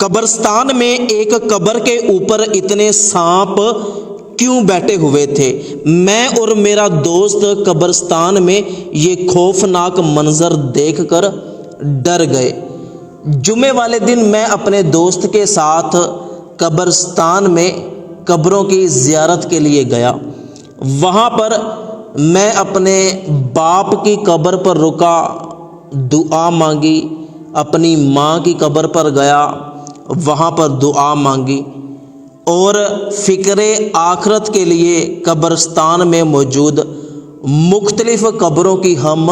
قبرستان میں ایک قبر کے اوپر اتنے سانپ کیوں بیٹھے ہوئے تھے؟ میں اور میرا دوست قبرستان میں یہ خوفناک منظر دیکھ کر ڈر گئے۔ جمعے والے دن میں اپنے دوست کے ساتھ قبرستان میں قبروں کی زیارت کے لیے گیا۔ وہاں پر میں اپنے باپ کی قبر پر رکا، دعا مانگی۔ اپنی ماں کی قبر پر گیا، وہاں پر دعا مانگی، اور فکر آخرت کے لیے قبرستان میں موجود مختلف قبروں کی ہم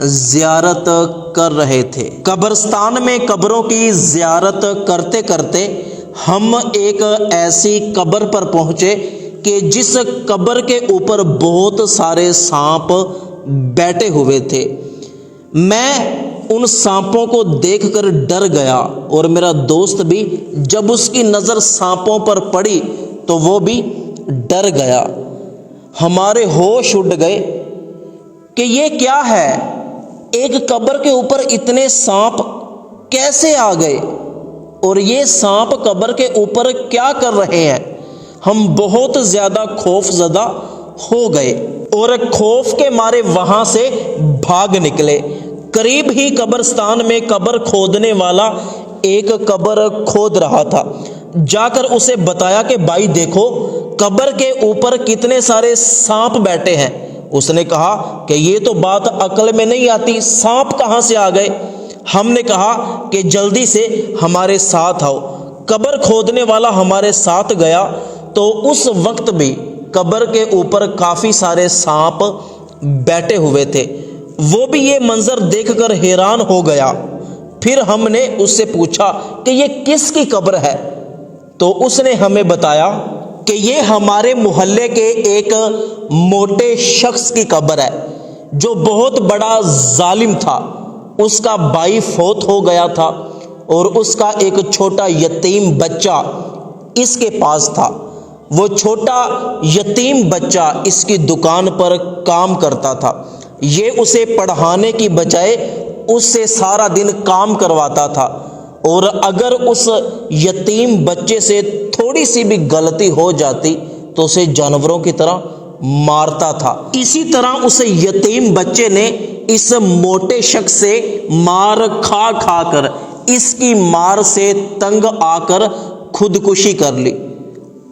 زیارت کر رہے تھے۔ قبرستان میں قبروں کی زیارت کرتے کرتے ہم ایک ایسی قبر پر پہنچے کہ جس قبر کے اوپر بہت سارے سانپ بیٹھے ہوئے تھے۔ میں ان سانپوں کو دیکھ کر ڈر گیا اور میرا دوست بھی۔ جب اس کی نظر سانپوں پر پڑی تو وہ بھی ڈر گیا۔ ہمارے ہوش اڑ گئے کہ یہ کیا ہے؟ ایک قبر کے اوپر اتنے سانپ کیسے آ گئے؟ اور یہ سانپ قبر کے اوپر کیا کر رہے ہیں؟ ہم بہت زیادہ خوف زدہ ہو گئے اور خوف کے مارے وہاں سے بھاگ نکلے۔ قریب ہی قبرستان میں قبر کھودنے والا ایک قبر کھود رہا تھا۔ جا کر اسے بتایا کہ بھائی دیکھو قبر کے اوپر کتنے سارے سانپ بیٹھے ہیں۔ اس نے کہا کہ یہ تو بات عقل میں نہیں آتی، سانپ کہاں سے آ گئے؟ ہم نے کہا کہ جلدی سے ہمارے ساتھ آؤ۔ قبر کھودنے والا ہمارے ساتھ گیا تو اس وقت بھی قبر کے اوپر کافی سارے سانپ بیٹھے ہوئے تھے۔ وہ بھی یہ منظر دیکھ کر حیران ہو گیا۔ پھر ہم نے اس سے پوچھا کہ یہ کس کی قبر ہے؟ تو اس نے ہمیں بتایا کہ یہ ہمارے محلے کے ایک موٹے شخص کی قبر ہے جو بہت بڑا ظالم تھا۔ اس کا بھائی فوت ہو گیا تھا اور اس کا ایک چھوٹا یتیم بچہ اس کے پاس تھا۔ وہ چھوٹا یتیم بچہ اس کی دکان پر کام کرتا تھا۔ یہ اسے پڑھانے کی بجائے اس سے سارا دن کام کرواتا تھا، اور اگر اس یتیم بچے سے تھوڑی سی بھی غلطی ہو جاتی تو اسے جانوروں کی طرح مارتا تھا۔ اسی طرح اس یتیم بچے نے اس موٹے شخص سے مار کھا کھا کر، اس کی مار سے تنگ آ کر خودکشی کر لی،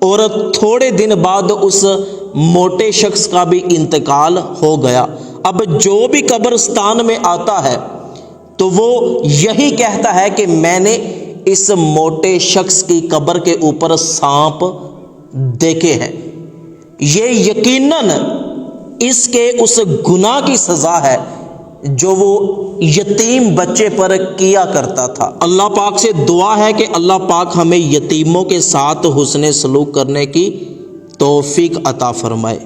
اور تھوڑے دن بعد اس موٹے شخص کا بھی انتقال ہو گیا۔ اب جو بھی قبرستان میں آتا ہے تو وہ یہی کہتا ہے کہ میں نے اس موٹے شخص کی قبر کے اوپر سانپ دیکھے ہیں۔ یہ یقیناً اس کے اس گناہ کی سزا ہے جو وہ یتیم بچے پر کیا کرتا تھا۔ اللہ پاک سے دعا ہے کہ اللہ پاک ہمیں یتیموں کے ساتھ حسن سلوک کرنے کی توفیق عطا فرمائے۔